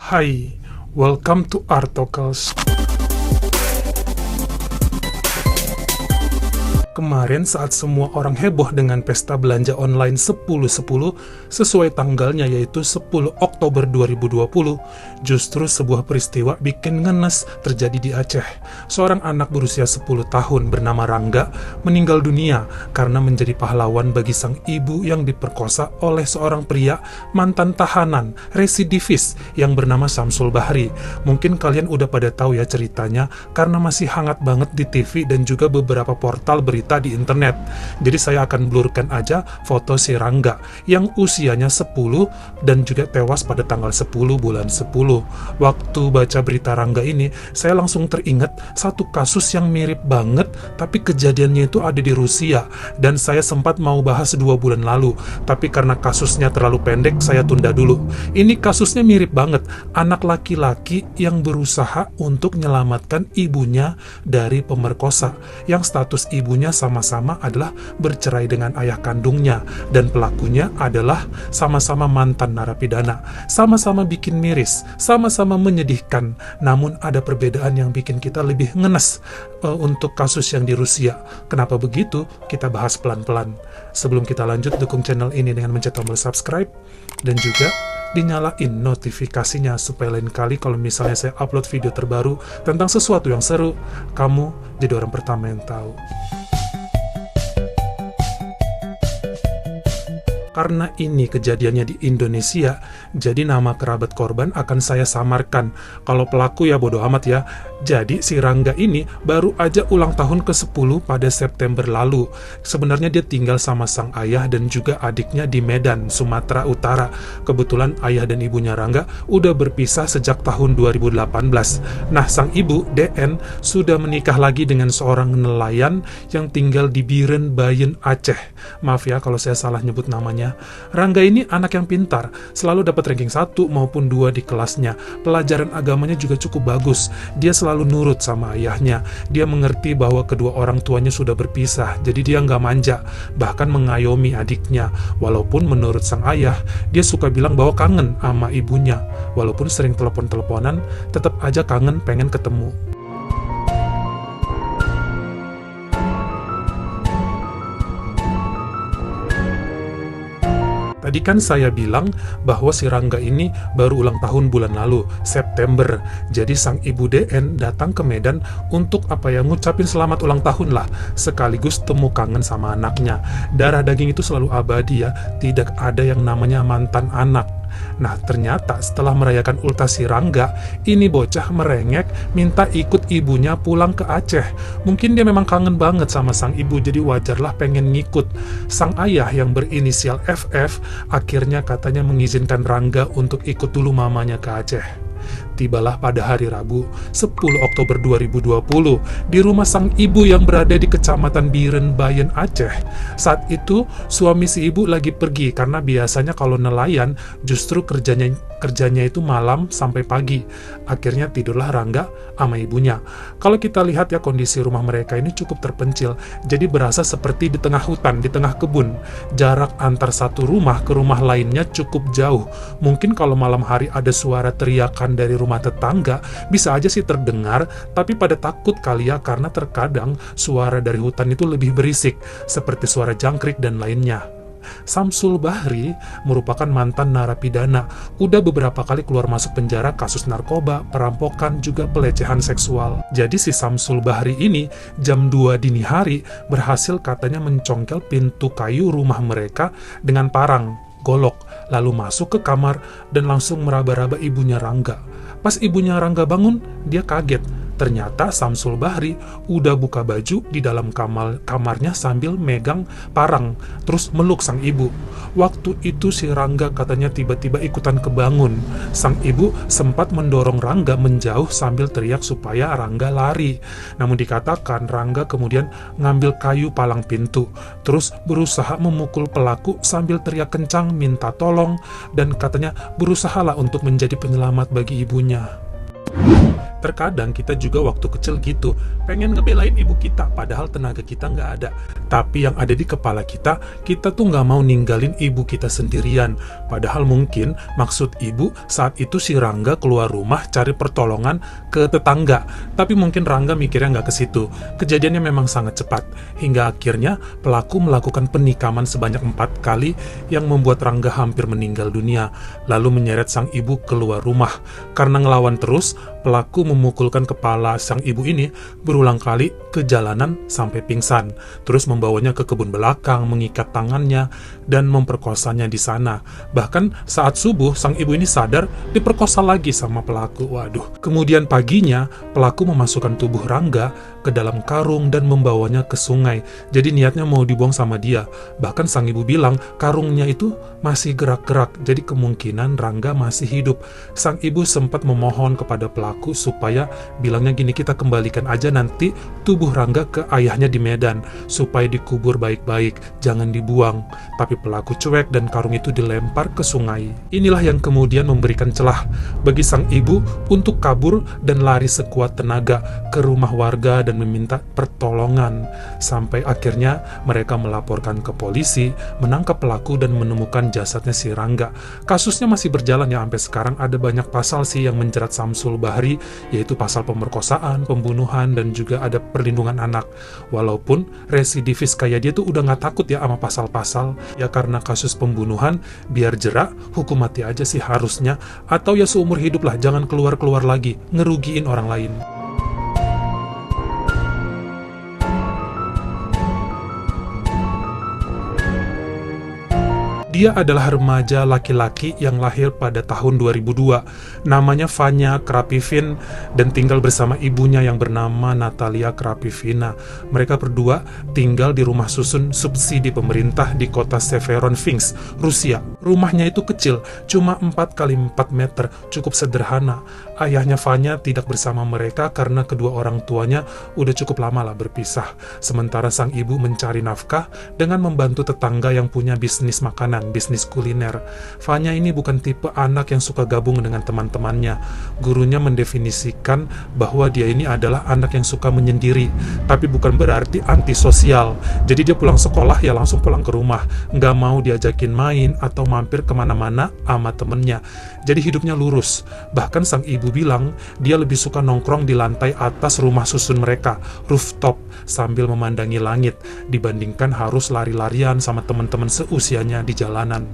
Hai, welcome to Artocles. Kemarin saat semua orang heboh dengan pesta belanja online 10-10 sesuai tanggalnya yaitu 10 Oktober 2020, justru sebuah peristiwa bikin ngenes terjadi di Aceh. Seorang anak berusia 10 tahun bernama Rangga meninggal dunia karena menjadi pahlawan bagi sang ibu yang diperkosa oleh seorang pria mantan tahanan residivis yang bernama Samsul Bahri. Mungkin kalian udah pada tahu ya ceritanya karena masih hangat banget di TV dan juga beberapa portal berita di internet. Jadi saya akan blurkan aja foto si Rangga yang usianya 10 dan juga tewas pada tanggal 10 bulan 10. Waktu baca berita Rangga ini, saya langsung teringat satu kasus yang mirip banget, tapi kejadiannya itu ada di Rusia dan saya sempat mau bahas 2 bulan lalu, tapi karena kasusnya terlalu pendek, saya tunda dulu. Ini kasusnya mirip banget, anak laki-laki yang berusaha untuk menyelamatkan ibunya dari pemerkosa, yang status ibunya sama-sama adalah bercerai dengan ayah kandungnya, dan pelakunya adalah sama-sama mantan narapidana. Sama-sama bikin miris, sama-sama menyedihkan, namun ada perbedaan yang bikin kita lebih ngenes untuk kasus yang di Rusia. Kenapa begitu? Kita bahas pelan-pelan. Sebelum kita lanjut, dukung channel ini dengan mencet tombol subscribe dan juga dinyalain notifikasinya supaya lain kali kalau misalnya saya upload video terbaru tentang sesuatu yang seru, kamu jadi orang pertama yang tahu. Karena ini kejadiannya di Indonesia, jadi nama kerabat korban akan saya samarkan. Kalau pelaku ya bodo amat ya. Jadi si Rangga ini baru aja ulang tahun ke-10 pada September lalu. Sebenarnya dia tinggal sama sang ayah dan juga adiknya di Medan, Sumatera Utara. Kebetulan ayah dan ibunya Rangga udah berpisah sejak tahun 2018. Nah, sang ibu, DN, sudah menikah lagi dengan seorang nelayan yang tinggal di Biren, Bayen, Aceh. Maaf ya kalau saya salah nyebut namanya. Rangga ini anak yang pintar, selalu dapat ranking 1 maupun 2 di kelasnya. Pelajaran agamanya juga cukup bagus. Dia selalu nurut sama ayahnya. Dia mengerti bahwa kedua orang tuanya sudah berpisah, jadi dia nggak manja, bahkan mengayomi adiknya. Walaupun menurut sang ayah, dia suka bilang bahwa kangen sama ibunya. Walaupun sering telepon-teleponan, tetap aja kangen pengen ketemu. Tadi kan saya bilang bahwa si Rangga ini baru ulang tahun bulan lalu, September. Jadi sang ibu DN datang ke Medan untuk ngucapin selamat ulang tahun lah, sekaligus temu kangen sama anaknya. Darah daging itu selalu abadi ya, tidak ada yang namanya mantan anak. Nah, ternyata setelah merayakan ultah si Rangga, ini bocah merengek minta ikut ibunya pulang ke Aceh. Mungkin dia memang kangen banget sama sang ibu, jadi wajarlah pengen ngikut. Sang ayah yang berinisial FF akhirnya katanya mengizinkan Rangga untuk ikut dulu mamanya ke Aceh. Tibalah pada hari Rabu, 10 Oktober 2020, di rumah sang ibu yang berada di Kecamatan Biren, Bayen, Aceh. Saat itu, suami si ibu lagi pergi karena biasanya kalau nelayan justru kerjanya itu malam sampai pagi. Akhirnya tidurlah Rangga sama ibunya. Kalau kita lihat ya, kondisi rumah mereka ini cukup terpencil, jadi berasa seperti di tengah hutan, di tengah kebun. Jarak antar satu rumah ke rumah lainnya cukup jauh. Mungkin kalau malam hari ada suara teriakan dari rumah tetangga, bisa aja sih terdengar, tapi pada takut kali ya, karena terkadang suara dari hutan itu lebih berisik, seperti suara jangkrik dan lainnya. Samsul Bahri merupakan mantan narapidana, udah beberapa kali keluar masuk penjara kasus narkoba, perampokan, juga pelecehan seksual. Jadi si Samsul Bahri ini jam 2 dini hari berhasil katanya mencongkel pintu kayu rumah mereka dengan parang, golok, lalu masuk ke kamar dan langsung meraba-raba ibunya Rangga. Pas ibunya Rangga bangun, dia kaget. Ternyata Samsul Bahri udah buka baju di dalam kamarnya sambil megang parang, terus meluk sang ibu. Waktu itu si Rangga katanya tiba-tiba ikutan kebangun. Sang ibu sempat mendorong Rangga menjauh sambil teriak supaya Rangga lari. Namun dikatakan Rangga kemudian ngambil kayu palang pintu, terus berusaha memukul pelaku sambil teriak kencang minta tolong, dan katanya berusahalah untuk menjadi penyelamat bagi ibunya. Terkadang kita juga waktu kecil gitu, pengen ngebelain ibu kita, padahal tenaga kita nggak ada. Tapi yang ada di kepala kita tuh nggak mau ninggalin ibu kita sendirian. Padahal mungkin maksud ibu saat itu si Rangga keluar rumah cari pertolongan ke tetangga. Tapi mungkin Rangga mikirnya nggak ke situ. Kejadiannya memang sangat cepat, hingga akhirnya pelaku melakukan penikaman sebanyak 4 kali yang membuat Rangga hampir meninggal dunia, lalu menyeret sang ibu keluar rumah. Karena ngelawan terus, pelaku memukulkan kepala sang ibu ini berulang kali ke jalanan sampai pingsan, terus membawanya ke kebun belakang, mengikat tangannya, dan memperkosanya di sana. Bahkan saat subuh, sang ibu ini sadar diperkosa lagi sama pelaku. Waduh. Kemudian paginya, pelaku memasukkan tubuh Rangga ke dalam karung dan membawanya ke sungai. Jadi niatnya mau dibuang sama dia. Bahkan sang ibu bilang karungnya itu masih gerak-gerak, jadi kemungkinan Rangga masih hidup. Sang ibu sempat memohon kepada pelaku supaya bilangnya gini, kita kembalikan aja nanti tubuh Rangga ke ayahnya di Medan supaya dikubur baik-baik, jangan dibuang. Tapi pelaku cuek dan karung itu dilempar ke sungai. Inilah yang kemudian memberikan celah bagi sang ibu untuk kabur dan lari sekuat tenaga ke rumah warga dan meminta pertolongan. Sampai akhirnya mereka melaporkan ke polisi, menangkap pelaku dan menemukan jasadnya si Rangga. Kasusnya masih berjalan ya sampai sekarang. Ada banyak pasal sih yang menjerat Samsul Bahri, yaitu pasal pemerkosaan, pembunuhan, dan juga ada perlindungan anak. Walaupun residivis kayak dia tuh udah nggak takut ya sama pasal-pasal, ya karena kasus pembunuhan biar jerak, hukum mati aja sih harusnya, atau ya seumur hidup lah, jangan keluar-keluar lagi, ngerugiin orang lain. Dia adalah remaja laki-laki yang lahir pada tahun 2002. Namanya Vanya Krapivin dan tinggal bersama ibunya yang bernama Natalia Krapivina. Mereka berdua tinggal di rumah susun subsidi pemerintah di kota Severodvinsk, Rusia. Rumahnya itu kecil, cuma 4x4 meter, cukup sederhana. Ayahnya Vanya tidak bersama mereka karena kedua orang tuanya udah cukup lama lah berpisah. Sementara sang ibu mencari nafkah dengan membantu tetangga yang punya bisnis makanan, bisnis kuliner. Vanya ini bukan tipe anak yang suka gabung dengan teman-temannya. Gurunya mendefinisikan bahwa dia ini adalah anak yang suka menyendiri, tapi bukan berarti antisosial. Jadi dia pulang sekolah ya langsung pulang ke rumah, nggak mau diajakin main atau mampir kemana-mana sama temennya. Jadi hidupnya lurus. Bahkan sang ibu bilang dia lebih suka nongkrong di lantai atas rumah susun mereka, rooftop, sambil memandangi langit, dibandingkan harus lari-larian sama teman-teman seusianya di jalanan.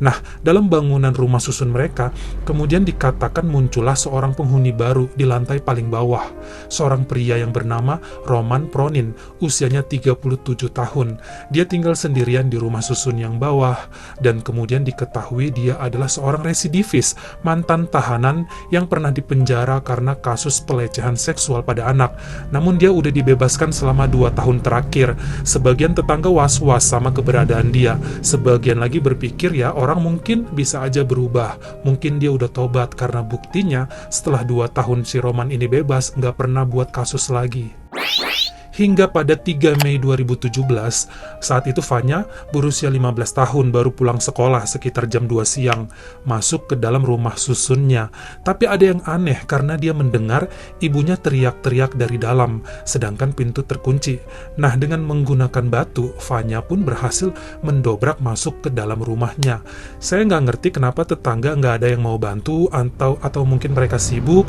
Nah, dalam bangunan rumah susun mereka, kemudian dikatakan muncullah seorang penghuni baru di lantai paling bawah. Seorang pria yang bernama Roman Pronin, usianya 37 tahun. Dia tinggal sendirian di rumah susun yang bawah, dan kemudian diketahui dia adalah seorang residivis, mantan tahanan yang pernah dipenjara karena kasus pelecehan seksual pada anak. Namun dia udah dibebaskan selama 2 tahun terakhir. Sebagian tetangga was-was sama keberadaan dia. Sebagian lagi berpikir ya orang mungkin bisa aja berubah, mungkin dia udah tobat, karena buktinya setelah 2 tahun si Roman ini bebas, nggak pernah buat kasus lagi. Hingga pada 3 Mei 2017, saat itu Vanya berusia 15 tahun baru pulang sekolah sekitar jam 2 siang, masuk ke dalam rumah susunnya. Tapi ada yang aneh karena dia mendengar ibunya teriak-teriak dari dalam, sedangkan pintu terkunci. Nah, dengan menggunakan batu, Vanya pun berhasil mendobrak masuk ke dalam rumahnya. Saya nggak ngerti kenapa tetangga nggak ada yang mau bantu, atau mungkin mereka sibuk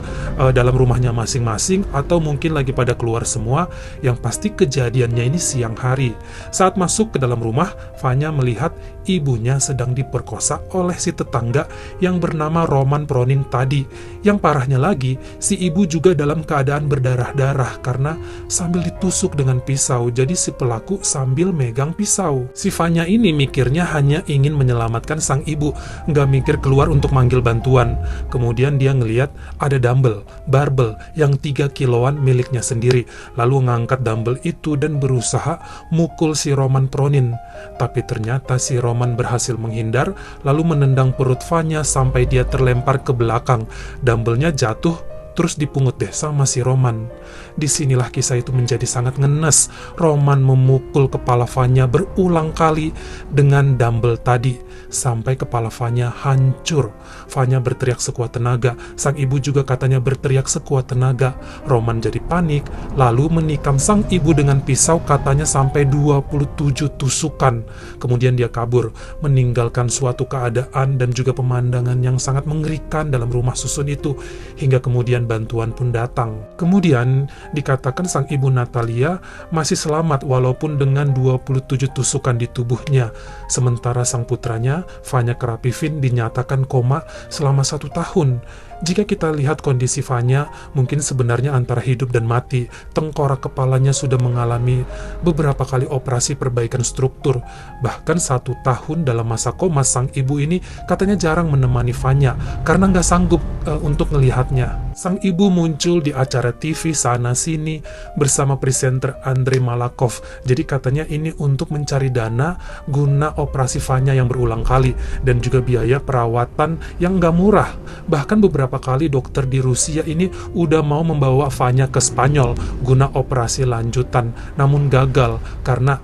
dalam rumahnya masing-masing, atau mungkin lagi pada keluar semua. Yang pasti kejadiannya ini siang hari. Saat masuk ke dalam rumah, Vanya melihat ibunya sedang diperkosa oleh si tetangga yang bernama Roman Pronin tadi. Yang parahnya lagi, si ibu juga dalam keadaan berdarah-darah karena sambil ditusuk dengan pisau. Jadi si pelaku sambil megang pisau. Si Vanya ini mikirnya hanya ingin menyelamatkan sang ibu, nggak mikir keluar untuk manggil bantuan. Kemudian dia ngelihat ada dumbbell, barbel yang 3 kiloan miliknya sendiri, lalu ngangkat dumbbell itu dan berusaha mukul si Roman Pronin. Tapi ternyata si Roman berhasil menghindar, lalu menendang perut Vanya sampai dia terlempar ke belakang. Dumbbellnya jatuh terus dipungut deh sama si Roman. Disinilah kisah itu menjadi sangat ngenes. Roman memukul kepala Vanya berulang kali dengan dumbbell tadi, sampai kepala Vanya hancur. Vanya berteriak sekuat tenaga, sang ibu juga katanya berteriak sekuat tenaga. Roman jadi panik, lalu menikam sang ibu dengan pisau, katanya sampai 27 tusukan. Kemudian dia kabur, meninggalkan suatu keadaan dan juga pemandangan yang sangat mengerikan dalam rumah susun itu, hingga kemudian bantuan pun datang. Kemudian dikatakan sang ibu Natalia masih selamat walaupun dengan 27 tusukan di tubuhnya. Sementara sang putranya, Vanya Krapivin, dinyatakan koma selama 1 tahun. Jika kita lihat kondisi Vanya, mungkin sebenarnya antara hidup dan mati. Tengkorak kepalanya sudah mengalami beberapa kali operasi perbaikan struktur. Bahkan 1 tahun dalam masa koma, sang ibu ini katanya jarang menemani Vanya karena nggak sanggup untuk melihatnya. Sang ibu muncul di acara TV sana-sini bersama presenter Andrei Malakov. Jadi katanya ini untuk mencari dana guna operasi Vanya yang berulang kali dan juga biaya perawatan yang nggak murah. Bahkan beberapa kali dokter di Rusia ini udah mau membawa Vanya ke Spanyol guna operasi lanjutan, namun gagal karena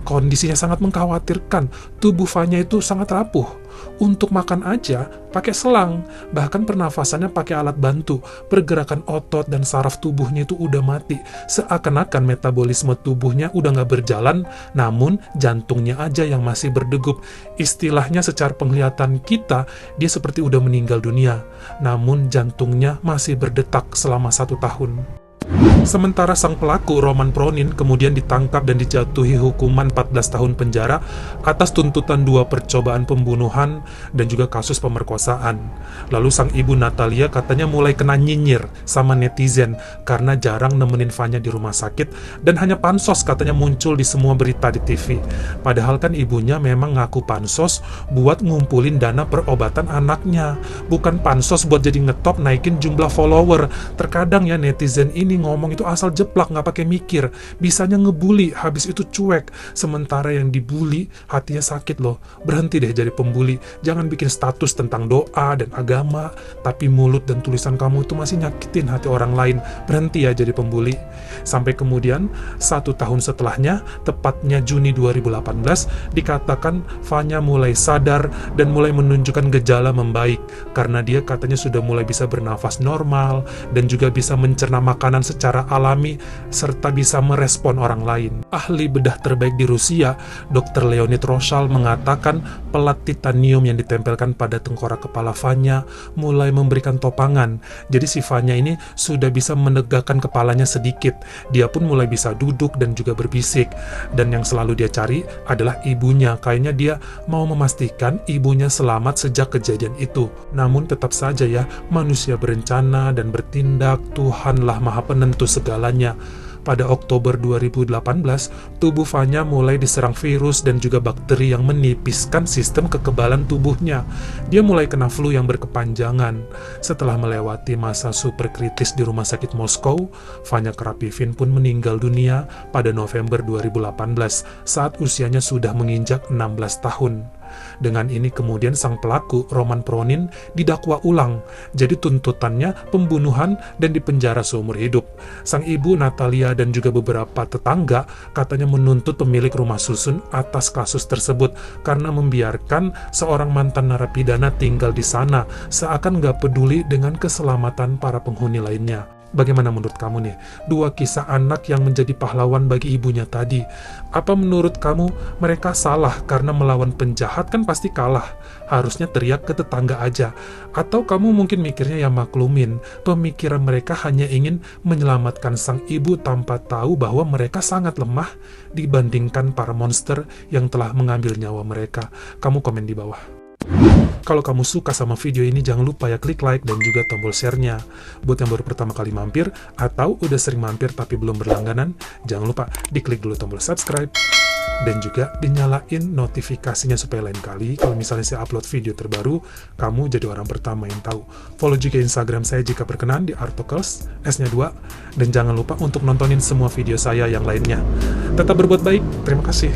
kondisinya sangat mengkhawatirkan. Tubuh Vanya itu sangat rapuh. Untuk makan aja pakai selang, bahkan pernafasannya pakai alat bantu. Pergerakan otot dan saraf tubuhnya itu udah mati. Seakan-akan metabolisme tubuhnya udah nggak berjalan, namun jantungnya aja yang masih berdegup. Istilahnya secara penglihatan kita, dia seperti udah meninggal dunia, namun jantungnya masih berdetak selama 1 tahun. Sementara sang pelaku, Roman Pronin, kemudian ditangkap dan dijatuhi hukuman 14 tahun penjara atas tuntutan 2 percobaan pembunuhan dan juga kasus pemerkosaan. Lalu sang ibu Natalia katanya mulai kena nyinyir sama netizen karena jarang nemenin Vanya di rumah sakit dan hanya pansos katanya muncul di semua berita di TV. Padahal kan ibunya memang ngaku pansos buat ngumpulin dana perobatan anaknya, bukan pansos buat jadi ngetop naikin jumlah follower. Terkadang ya netizen ini ngomong itu asal jeplak, nggak pakai mikir, bisanya ngebully, habis itu cuek. Sementara yang dibully hatinya sakit loh. Berhenti deh jadi pembuli. Jangan bikin status tentang doa dan agama, tapi mulut dan tulisan kamu itu masih nyakitin hati orang lain. Berhenti ya jadi pembuli. Sampai kemudian 1 tahun setelahnya, tepatnya Juni 2018, dikatakan Vanya mulai sadar dan mulai menunjukkan gejala membaik karena dia katanya sudah mulai bisa bernafas normal dan juga bisa mencerna makanan secara alami, serta bisa merespon orang lain. Ahli bedah terbaik di Rusia, Dr. Leonid Roshal, mengatakan pelat titanium yang ditempelkan pada tengkorak kepala Vanya mulai memberikan topangan. Jadi si Vanya ini sudah bisa menegakkan kepalanya sedikit. Dia pun mulai bisa duduk dan juga berbisik. Dan yang selalu dia cari adalah ibunya. Kayaknya dia mau memastikan ibunya selamat sejak kejadian itu. Namun tetap saja ya, manusia berencana dan bertindak, Tuhanlah Maha Penentu segalanya. Pada Oktober 2018, tubuh Vanya mulai diserang virus dan juga bakteri yang menipiskan sistem kekebalan tubuhnya. Dia mulai kena flu yang berkepanjangan. Setelah melewati masa super kritis di rumah sakit Moskow, Vanya Krapivin pun meninggal dunia pada November 2018 saat usianya sudah menginjak 16 tahun. Dengan ini kemudian sang pelaku, Roman Pronin, didakwa ulang. Jadi tuntutannya pembunuhan dan dipenjara seumur hidup. Sang ibu Natalia dan juga beberapa tetangga katanya menuntut pemilik rumah susun atas kasus tersebut karena membiarkan seorang mantan narapidana tinggal di sana, seakan gak peduli dengan keselamatan para penghuni lainnya. Bagaimana menurut kamu nih, 2 kisah anak yang menjadi pahlawan bagi ibunya tadi? Apa menurut kamu mereka salah karena melawan penjahat kan pasti kalah? Harusnya teriak ke tetangga aja. Atau kamu mungkin mikirnya ya maklumin, pemikiran mereka hanya ingin menyelamatkan sang ibu tanpa tahu bahwa mereka sangat lemah dibandingkan para monster yang telah mengambil nyawa mereka. Kamu komen di bawah. Kalau kamu suka sama video ini, jangan lupa ya klik like dan juga tombol share-nya. Buat yang baru pertama kali mampir, atau udah sering mampir tapi belum berlangganan, jangan lupa diklik dulu tombol subscribe. Dan juga dinyalain notifikasinya supaya lain kali kalau misalnya saya upload video terbaru, kamu jadi orang pertama yang tahu. Follow juga Instagram saya jika berkenan di Artocles, S-nya 2. Dan jangan lupa untuk nontonin semua video saya yang lainnya. Tetap berbuat baik, terima kasih.